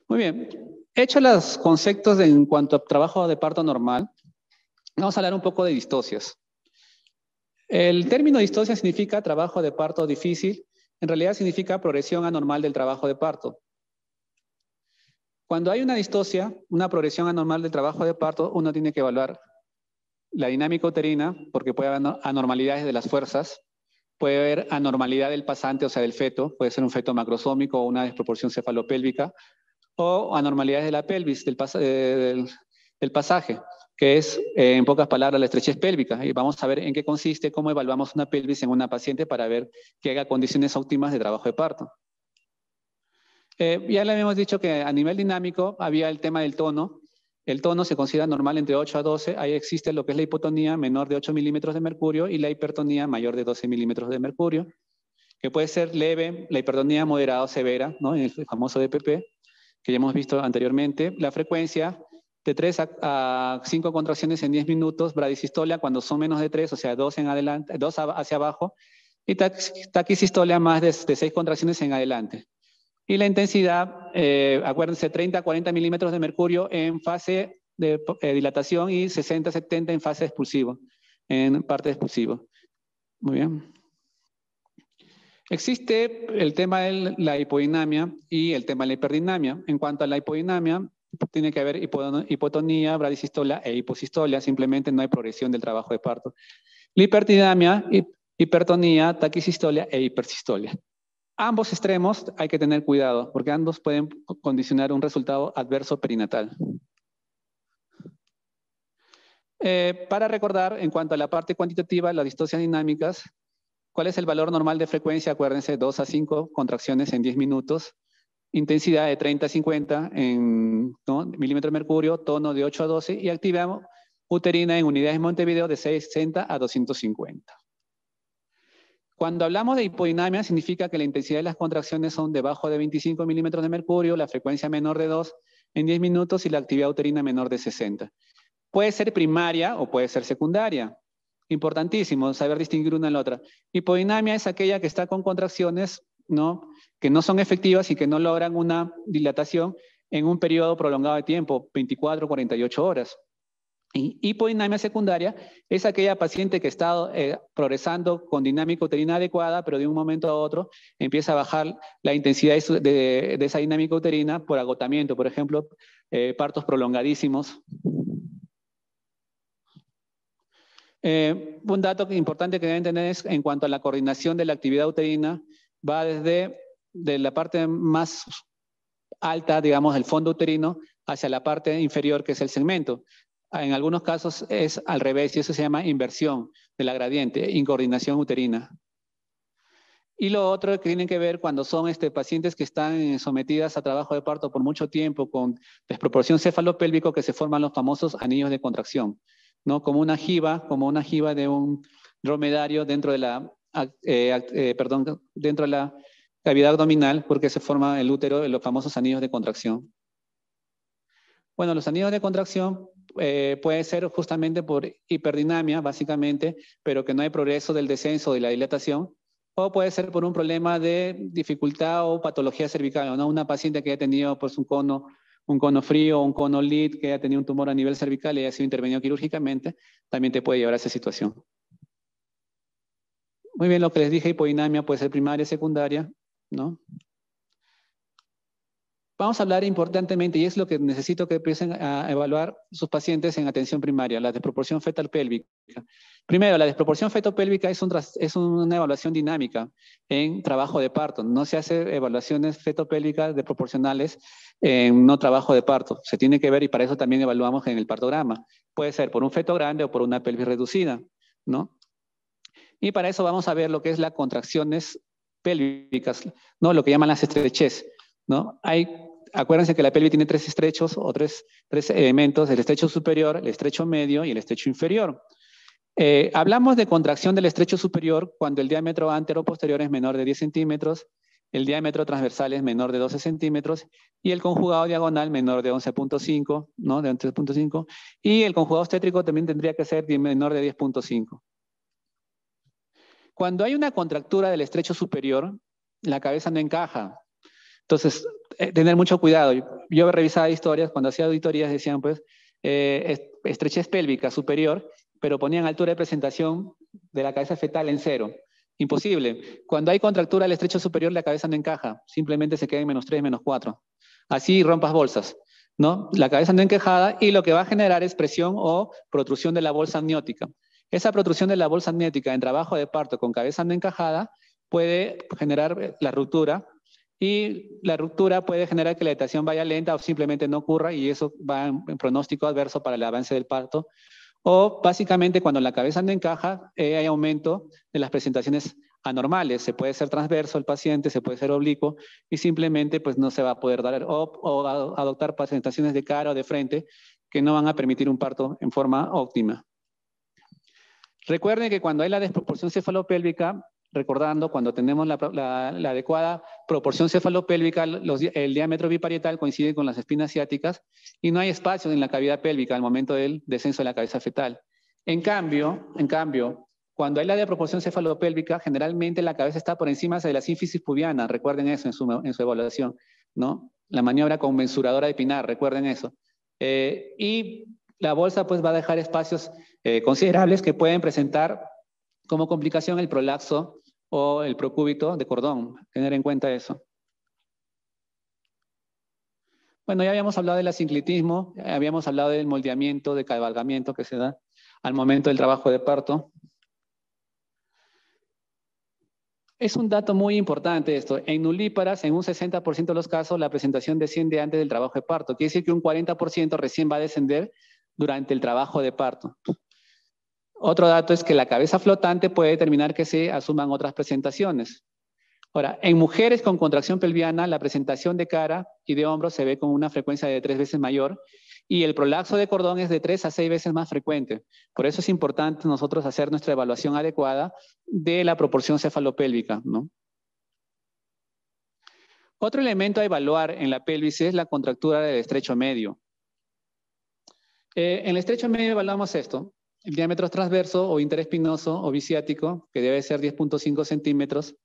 Muy bien. Hecho los conceptos en cuanto a trabajo de parto normal, vamos a hablar un poco de distocias. El término distocia significa trabajo de parto difícil. En realidad significa progresión anormal del trabajo de parto. Cuando hay una distocia, una progresión anormal del trabajo de parto, uno tiene que evaluar la dinámica uterina, porque puede haber anormalidades de las fuerzas, puede haber anormalidad del pasante, o sea, del feto, puede ser un feto macrosómico o una desproporción cefalopélvica, o anormalidades de la pelvis, del pasaje, que es, en pocas palabras, la estrechez pélvica. Y vamos a ver en qué consiste, cómo evaluamos una pelvis en una paciente para ver que haya condiciones óptimas de trabajo de parto. Ya le habíamos dicho que a nivel dinámico había el tema del tono. El tono se considera normal entre 8 a 12. Ahí existe lo que es la hipotonía menor de 8 milímetros de mercurio y la hipertonía mayor de 12 milímetros de mercurio, que puede ser leve, la hipertonía moderada o severa, ¿no? En el famoso DPP, que ya hemos visto anteriormente. La frecuencia de 3 a 5 contracciones en 10 minutos, bradisistolia cuando son menos de 3, o sea, 2 en adelante, 2 hacia abajo, y taquisistolia más de 6 contracciones en adelante. Y la intensidad, acuérdense, 30 a 40 milímetros de mercurio en fase de dilatación y 60 a 70 en fase expulsiva, en parte expulsiva. Muy bien. Existe el tema de la hipodinamia y el tema de la hiperdinamia. En cuanto a la hipodinamia, tiene que haber hipotonía, bradisistolia e hiposistolia, simplemente no hay progresión del trabajo de parto. La hiperdinamia, hipertonía, taquisistolia e hipersistolia. Ambos extremos hay que tener cuidado, porque ambos pueden condicionar un resultado adverso perinatal. Para recordar, en cuanto a la parte cuantitativa, las distocias dinámicas, ¿cuál es el valor normal de frecuencia? Acuérdense, 2 a 5 contracciones en 10 minutos, intensidad de 30 a 50 en milímetros de mercurio, tono de 8 a 12 y actividad uterina en unidades de Montevideo de 60 a 250. Cuando hablamos de hipodinamia, significa que la intensidad de las contracciones son debajo de 25 milímetros de mercurio, la frecuencia menor de 2 en 10 minutos y la actividad uterina menor de 60. Puede ser primaria o puede ser secundaria. Importantísimo saber distinguir una de la otra. Hipodinamia es aquella que está con contracciones, ¿no?, que no son efectivas y que no logran una dilatación en un periodo prolongado de tiempo, 24 o 48 horas. Y hipodinamia secundaria es aquella paciente que está progresando con dinámica uterina adecuada, pero de un momento a otro empieza a bajar la intensidad de esa dinámica uterina por agotamiento, por ejemplo, partos prolongadísimos. Un dato importante que deben tener es en cuanto a la coordinación de la actividad uterina, va desde la parte más alta, digamos, del fondo uterino, hacia la parte inferior, que es el segmento. En algunos casos es al revés y eso se llama inversión de la gradiente, incoordinación uterina. Y lo otro que tienen que ver cuando son pacientes que están sometidas a trabajo de parto por mucho tiempo con desproporción cefalopélvico, que se forman los famosos anillos de contracción, ¿no? Como una jiba de un dromedario dentro de la, dentro de la cavidad abdominal, porque se forma el útero de los famosos anillos de contracción. Bueno, los anillos de contracción puede ser justamente por hiperdinamia, básicamente, pero que no hay progreso del descenso de la dilatación, o puede ser por un problema de dificultad o patología cervical, ¿no? Una paciente que haya tenido pues, un cono frío, un cono lead, que haya tenido un tumor a nivel cervical y haya sido intervenido quirúrgicamente, también te puede llevar a esa situación. Muy bien, lo que les dije, hipodinamia puede ser primaria, secundaria, ¿no? Vamos a hablar importantemente, y es lo que necesito que empiecen a evaluar sus pacientes en atención primaria, la desproporción fetal pélvica. Primero, la desproporción fetopélvica es una evaluación dinámica en trabajo de parto. No se hace evaluaciones fetopélvicas desproporcionales en no trabajo de parto. Se tiene que ver y para eso también evaluamos en el partograma. Puede ser por un feto grande o por una pelvis reducida, ¿no? Y para eso vamos a ver lo que es las contracciones pélvicas, ¿no? Lo que llaman las estrechez, ¿no? Acuérdense que la pelvis tiene tres estrechos o tres elementos, el estrecho superior, el estrecho medio y el estrecho inferior. Hablamos de contracción del estrecho superior cuando el diámetro antero-posterior es menor de 10 centímetros, el diámetro transversal es menor de 12 centímetros y el conjugado diagonal menor de 11.5, ¿no? De 11.5, y el conjugado obstétrico también tendría que ser menor de 10.5. Cuando hay una contractura del estrecho superior, la cabeza no encaja. Entonces, tener mucho cuidado. Yo revisaba historias, cuando hacía auditorías decían, pues, estrechez pélvica superior, pero ponían altura de presentación de la cabeza fetal en 0. Imposible. Cuando hay contractura del estrecho superior, la cabeza no encaja. Simplemente se queda en -3, -4. Así rompas bolsas, ¿no? La cabeza no encajada y lo que va a generar es presión o protrusión de la bolsa amniótica. Esa protrusión de la bolsa amniótica en trabajo de parto con cabeza no encajada puede generar la ruptura, y la ruptura puede generar que la dilatación vaya lenta o simplemente no ocurra, y eso va en pronóstico adverso para el avance del parto. O básicamente cuando la cabeza no encaja, hay aumento de las presentaciones anormales. Se puede ser transverso el paciente, se puede ser oblicuo, y simplemente pues no se va a poder dar o adoptar presentaciones de cara o de frente que no van a permitir un parto en forma óptima. Recuerden que cuando hay la desproporción cefalopélvica, recordando, cuando tenemos la adecuada proporción cefalopélvica, el diámetro biparietal coincide con las espinas ciáticas y no hay espacio en la cavidad pélvica al momento del descenso de la cabeza fetal. En cambio, cuando hay la desproporción cefalopélvica, generalmente la cabeza está por encima de la sínfisis pubiana. Recuerden eso en su evaluación, ¿no? La maniobra conmensuradora de Pinar, recuerden eso. Y la bolsa pues va a dejar espacios considerables que pueden presentar como complicación el prolapso o el procúbito de cordón. Tener en cuenta eso. Bueno, ya habíamos hablado del asinclitismo, habíamos hablado del moldeamiento, de cabalgamiento que se da al momento del trabajo de parto. Es un dato muy importante esto. En nulíparas, en un 60% de los casos, la presentación desciende antes del trabajo de parto. Quiere decir que un 40% recién va a descender durante el trabajo de parto. Otro dato es que la cabeza flotante puede determinar que se asuman otras presentaciones. Ahora, en mujeres con contracción pelviana, la presentación de cara y de hombros se ve con una frecuencia de 3 veces mayor, y el prolapso de cordón es de 3 a 6 veces más frecuente. Por eso es importante nosotros hacer nuestra evaluación adecuada de la proporción cefalopélvica, ¿no? Otro elemento a evaluar en la pelvis es la contractura del estrecho medio. En el estrecho medio evaluamos esto: el diámetro transverso o interespinoso o biciático, que debe ser 10.5 centímetros.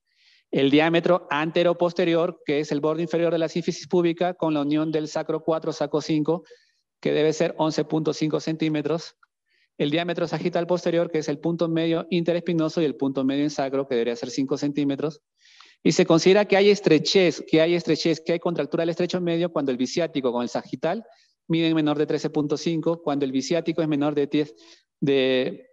El diámetro antero-posterior, que es el borde inferior de la sínfisis púbica, con la unión del sacro 4, sacro 5, que debe ser 11.5 centímetros. El diámetro sagital posterior, que es el punto medio interespinoso, y el punto medio en sacro, que debería ser 5 centímetros. Y se considera que hay estrechez, que hay contractura del estrecho medio cuando el biciático con el sagital miden menor de 13.5, cuando el biciático es menor de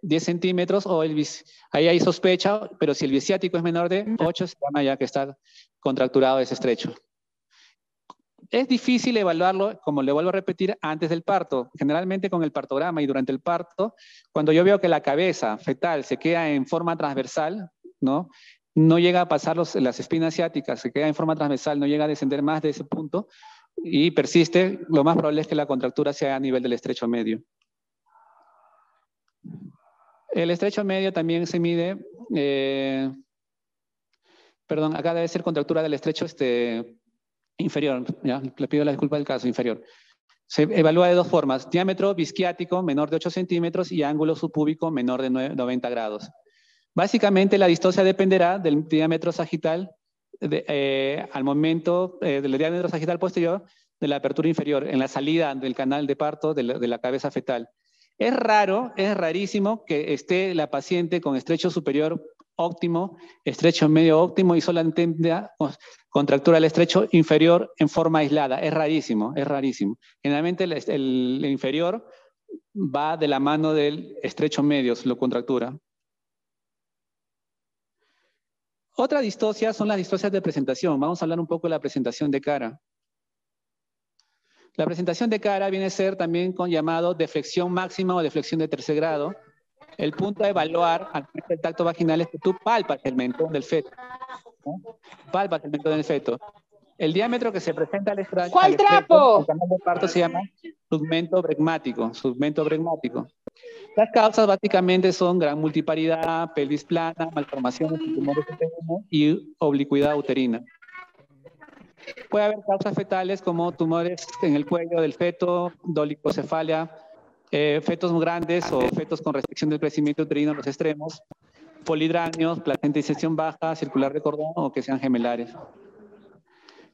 10 centímetros, o ahí hay sospecha, pero si el biciático es menor de 8, se llama ya que está contracturado ese estrecho. Es difícil evaluarlo, como le vuelvo a repetir, antes del parto. Generalmente con el partograma y durante el parto, cuando yo veo que la cabeza fetal se queda en forma transversal, ¿no? No llega a pasar las espinas ciáticas, se queda en forma transversal, no llega a descender más de ese punto y persiste, lo más probable es que la contractura sea a nivel del estrecho medio. El estrecho medio también se mide, perdón, acá debe ser contractura del estrecho inferior, ¿ya? Le pido la disculpa del caso, inferior. Se evalúa de dos formas: diámetro bisquiático menor de 8 centímetros y ángulo subpúbico menor de 90 grados. Básicamente la distocia dependerá del diámetro sagital al momento del diámetro sagital posterior de la apertura inferior, en la salida del canal de parto de la cabeza fetal. Es raro, es rarísimo que esté la paciente con estrecho superior óptimo, estrecho medio óptimo y solamente tenga contractura del estrecho inferior en forma aislada. Es rarísimo, es rarísimo. Generalmente el inferior va de la mano del estrecho medio, lo contractura. Otra distocia son las distocias de presentación. Vamos a hablar un poco de la presentación de cara. La presentación de cara viene a ser también llamado deflexión máxima o deflexión de tercer grado. El punto a evaluar al momento del tacto vaginal es que tú palpas el mentón del feto, ¿no? Palpas el mentón del feto. El diámetro que se presenta al extremo del canal de parto se llama segmento bregmático. Segmento bregmático. Las causas básicamente son gran multiparidad, pelvis plana, malformaciones y tumores uterinos y oblicuidad uterina. Puede haber causas fetales como tumores en el cuello del feto, dolicocefalia, fetos grandes o fetos con restricción del crecimiento uterino en los extremos, polidráneos, placenta de inserción baja, circular de cordón o que sean gemelares.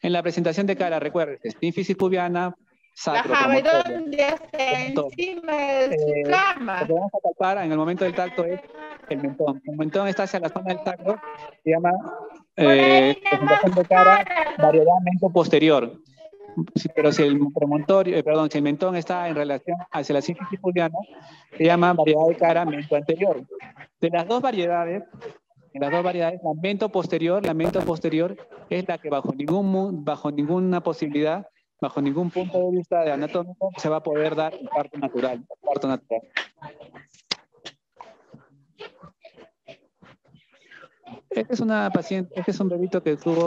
En la presentación de cara, recuerden, sínfisis pubiana, sacro, Ajá, promontorio. ¿dónde está? Encima de su Lo cama. que vamos a palpar en el momento del tacto es el mentón. El mentón está hacia la zona del sacro, se llama Por ahí presentación nomás de cara, páralo. variedad mento-posterior. Pero si el promontorio, perdón, si el mentón está en relación hacia la sínfisis pubiana, se llama variedad de cara mento-anterior. De las dos variedades, en las dos variedades, la mento-posterior es la que bajo ninguna posibilidad, bajo ningún punto de vista de anatómico, se va a poder dar el parto natural. Este es una paciente, este es un bebito que tuvo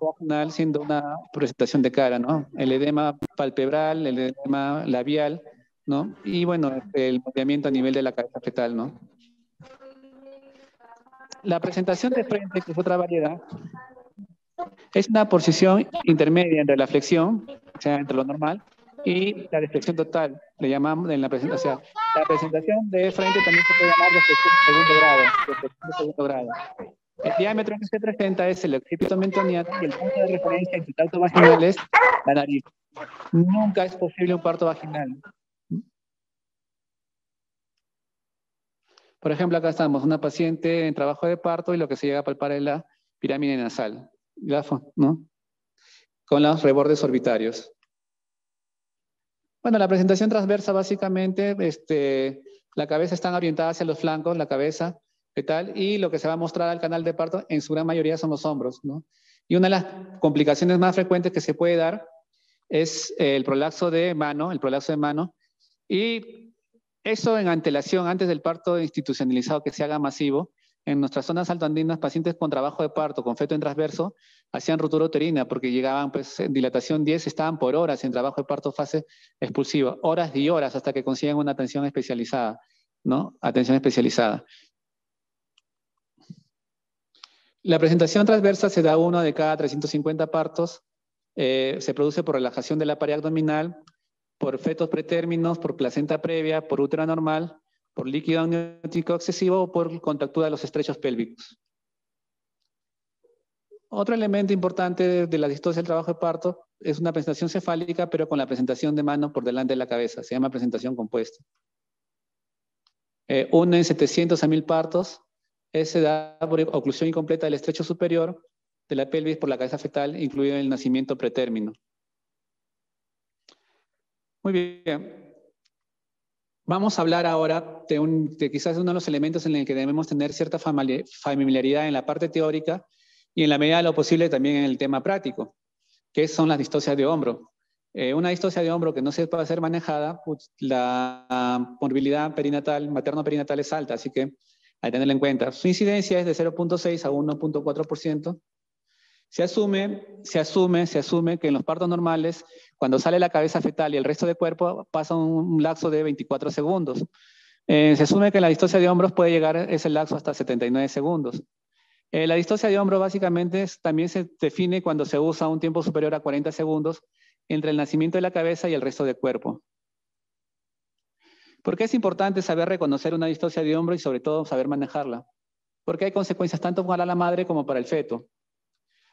vaginal siendo una presentación de cara, ¿no? El edema palpebral, el edema labial, ¿no? Y bueno, el movimiento a nivel de la cabeza fetal, ¿no? La presentación de frente, que es otra variedad, es una posición intermedia entre la flexión, o sea, entre lo normal, y la deflexión total. Le llamamos en la presentación. O sea, la presentación de frente también se puede llamar deflexión de segundo grado. Deflexión de segundo grado. El diámetro que se presenta es el occipito mentoniano y el punto de referencia en el tacto vaginal es la nariz. Nunca es posible un parto vaginal. Por ejemplo, acá estamos, una paciente en trabajo de parto y lo que se llega a palpar es la pirámide nasal, ¿no? Con los rebordes orbitarios. Bueno, la presentación transversa básicamente, la cabeza está orientada hacia los flancos, la cabeza fetal, y lo que se va a mostrar al canal de parto en su gran mayoría son los hombros, ¿no? Y una de las complicaciones más frecuentes que se puede dar es el prolapso de mano, y eso en antelación, antes del parto institucionalizado que se haga masivo, en nuestras zonas altoandinas, pacientes con trabajo de parto, con feto en transverso, hacían ruptura uterina porque llegaban pues en dilatación 10, estaban por horas en trabajo de parto fase expulsiva, horas y horas hasta que consiguen una atención especializada, ¿no? Atención especializada. La presentación transversa se da uno de cada 350 partos, se produce por relajación de la pared abdominal, por fetos pretérminos, por placenta previa, por útero anormal, por líquido amniótico excesivo o por contractura de los estrechos pélvicos. Otro elemento importante de la distosia del trabajo de parto es una presentación cefálica, pero con la presentación de mano por delante de la cabeza. Se llama presentación compuesta. Uno en 700 a 1000 partos se da por oclusión incompleta del estrecho superior de la pelvis por la cabeza fetal, incluido el nacimiento pretérmino. Muy bien. Vamos a hablar ahora de quizás uno de los elementos en el que debemos tener cierta familiaridad en la parte teórica y en la medida de lo posible también en el tema práctico, que son las distocias de hombro. Una distosia de hombro que no se puede ser manejada, pues, la morbilidad perinatal, materno-perinatal es alta, así que hay que tenerla en cuenta. Su incidencia es de 0.6 a 1.4%. Se asume que en los partos normales, cuando sale la cabeza fetal y el resto del cuerpo, pasa un lapso de 24 segundos. Se asume que la distosia de hombros puede llegar ese lapso hasta 79 segundos. La distosia de hombro básicamente también se define cuando se usa un tiempo superior a 40 segundos entre el nacimiento de la cabeza y el resto del cuerpo. ¿Por qué es importante saber reconocer una distosia de hombro y sobre todo saber manejarla? Porque hay consecuencias tanto para la madre como para el feto.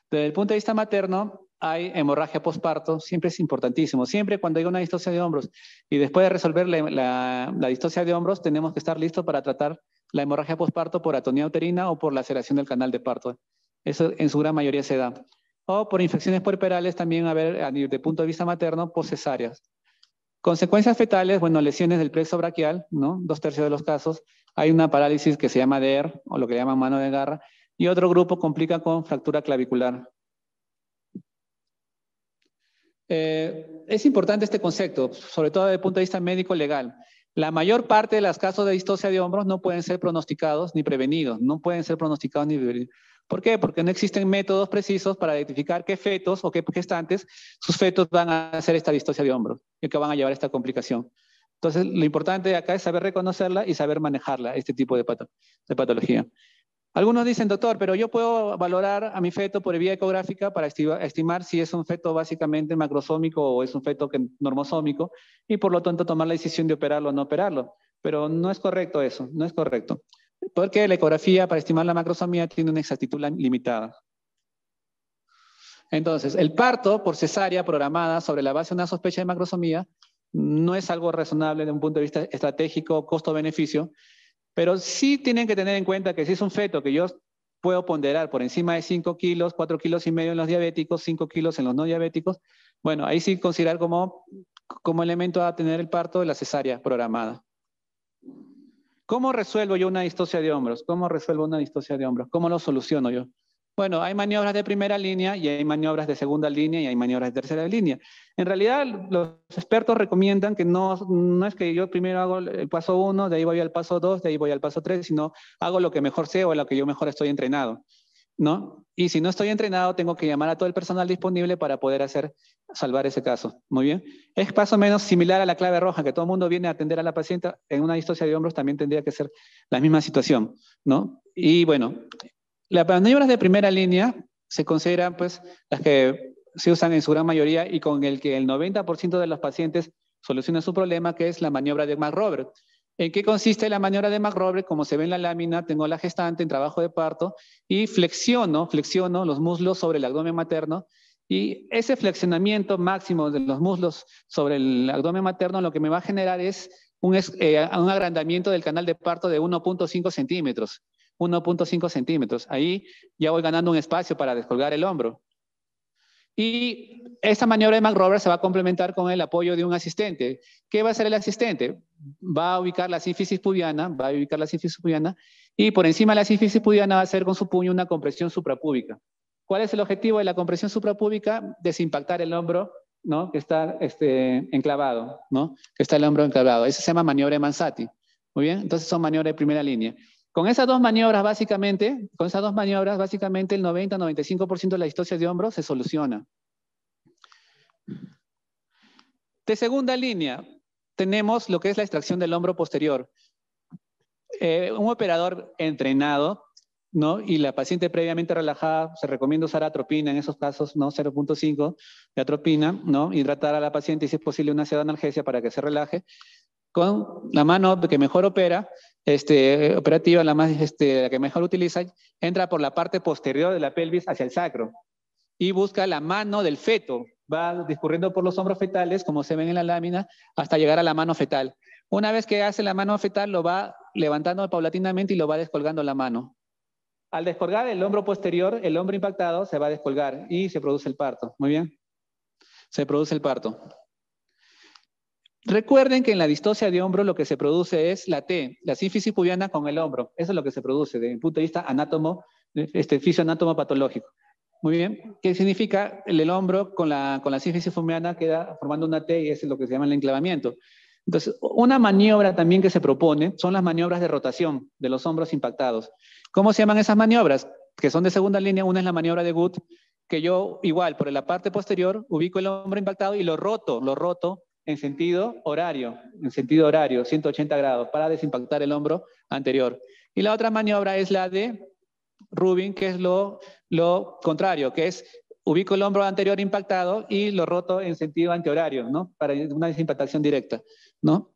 Desde el punto de vista materno, hay hemorragia postparto, siempre es importantísimo. Siempre cuando hay una distosia de hombros y después de resolver la distosia de hombros, tenemos que estar listos para tratar la hemorragia postparto por atonía uterina o por laceración del canal de parto. Eso en su gran mayoría se da. O por infecciones puerperales también, de punto de vista materno, por cesáreas. Consecuencias fetales, bueno, lesiones del plexo braquial, ¿no? 2/3 de los casos. Hay una parálisis que se llama DER, o lo que llaman mano de garra, y otro grupo complica con fractura clavicular. Es importante este concepto, sobre todo desde el punto de vista médico-legal. La mayor parte de los casos de distosia de hombros no pueden ser pronosticados ni prevenidos. No pueden ser pronosticados ni prevenidos. ¿Por qué? Porque no existen métodos precisos para identificar qué fetos o qué gestantes sus fetos van a hacer esta distosia de hombros y que van a llevar esta complicación. Entonces, lo importante acá es saber reconocerla y saber manejarla, este tipo de patología. Algunos dicen, doctor, pero yo puedo valorar a mi feto por vía ecográfica para estimar si es un feto básicamente macrosómico o es un feto normosómico y por lo tanto tomar la decisión de operarlo o no operarlo. Pero no es correcto eso, no es correcto. Porque la ecografía para estimar la macrosomía tiene una exactitud limitada. Entonces, el parto por cesárea programada sobre la base de una sospecha de macrosomía no es algo razonable desde un punto de vista estratégico, costo-beneficio, pero sí tienen que tener en cuenta que si es un feto que yo puedo ponderar por encima de 5 kilos, 4 kilos y medio en los diabéticos, 5 kilos en los no diabéticos, bueno, ahí sí considerar como elemento a tener el parto de la cesárea programada. ¿Cómo resuelvo yo una distocia de hombros? ¿Cómo resuelvo una distocia de hombros? ¿Cómo lo soluciono yo? Bueno, hay maniobras de primera línea y hay maniobras de segunda línea y hay maniobras de tercera línea. En realidad, los expertos recomiendan que no es que yo primero hago el paso 1, de ahí voy al paso 2, de ahí voy al paso 3, sino hago lo que mejor sé o lo que yo mejor estoy entrenado, ¿no? Y si no estoy entrenado, tengo que llamar a todo el personal disponible para poder salvar ese caso. Muy bien. Es más o menos similar a la clave roja, que todo el mundo viene a atender a la paciente en una distocia de hombros, también tendría que ser la misma situación, ¿no? Y bueno, las maniobras de primera línea se consideran pues las que se usan en su gran mayoría y con el que el 90% de los pacientes solucionan su problema, que es la maniobra de McRobert. ¿En qué consiste la maniobra de McRobert? Como se ve en la lámina, tengo la gestante en trabajo de parto y flexiono los muslos sobre el abdomen materno, y ese flexionamiento máximo de los muslos sobre el abdomen materno lo que me va a generar es un agrandamiento del canal de parto de 1.5 centímetros. 1.5 centímetros. Ahí ya voy ganando un espacio para descolgar el hombro. Y esta maniobra de McRobert se va a complementar con el apoyo de un asistente. ¿Qué va a hacer el asistente? Va a ubicar la sínfisis pubiana, y por encima de la sínfisis pubiana va a hacer con su puño una compresión suprapúbica. ¿Cuál es el objetivo de la compresión suprapúbica? Desimpactar el hombro, ¿no? Que está enclavado, ¿no? Que está el hombro enclavado. Eso se llama maniobra de Mansati. Muy bien, entonces son maniobras de primera línea. Con esas dos maniobras, básicamente, el 90-95% de la distosia de hombro se soluciona. De segunda línea, tenemos lo que es la extracción del hombro posterior. Un operador entrenado, ¿no? Y la paciente previamente relajada, se recomienda usar atropina en esos casos, ¿no? 0.5 de atropina, ¿no? Hidratar a la paciente y si es posible una analgesia para que se relaje. Con la mano que mejor operativa, la que mejor utiliza, entra por la parte posterior de la pelvis hacia el sacro y busca la mano del feto. Va discurriendo por los hombros fetales, como se ven en la lámina, hasta llegar a la mano fetal. Una vez que hace la mano fetal, lo va levantando paulatinamente y lo va descolgando la mano. Al descolgar el hombro posterior, el hombro impactado se va a descolgar y se produce el parto. Muy bien. Se produce el parto. Recuerden que en la distosia de hombro lo que se produce es la T, la sínfisis pubiana con el hombro. Eso es lo que se produce desde el punto de vista fisioanátomo patológico. Muy bien. ¿Qué significa? El hombro con la sínfisis pubiana queda formando una T y eso es lo que se llama el enclavamiento. Entonces, una maniobra también que se propone son las maniobras de rotación de los hombros impactados. ¿Cómo se llaman esas maniobras? Que son de segunda línea. Una es la maniobra de Gut, que yo igual por la parte posterior ubico el hombro impactado y lo roto en sentido horario, 180 grados, para desimpactar el hombro anterior. Y la otra maniobra es la de Rubin, que es lo contrario, que es ubico el hombro anterior impactado y lo roto en sentido antihorario, ¿no? Para una desimpactación directa, ¿no?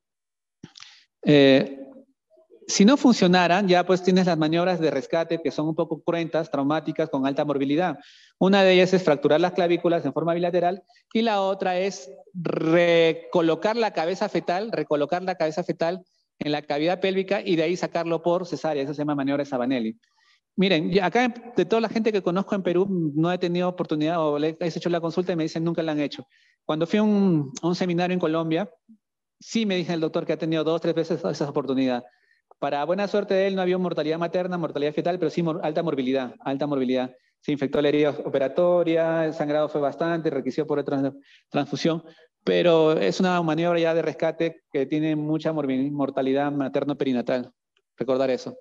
Si no funcionaran, ya pues tienes las maniobras de rescate que son un poco cruentas, traumáticas, con alta morbilidad. Una de ellas es fracturar las clavículas en forma bilateral y la otra es recolocar la cabeza fetal en la cavidad pélvica y de ahí sacarlo por cesárea. Eso se llama maniobra de Sabanelli. Miren, acá de toda la gente que conozco en Perú no he tenido oportunidad o les he hecho la consulta y me dicen nunca la han hecho. Cuando fui a un seminario en Colombia, sí me dice el doctor que ha tenido 2 o 3 veces esa oportunidad. Para buena suerte de él no había mortalidad materna, mortalidad fetal, pero sí alta morbilidad. Se infectó la herida operatoria, el sangrado fue bastante, requirió por otra transfusión, pero es una maniobra ya de rescate que tiene mucha mortalidad materno-perinatal. Recordar eso.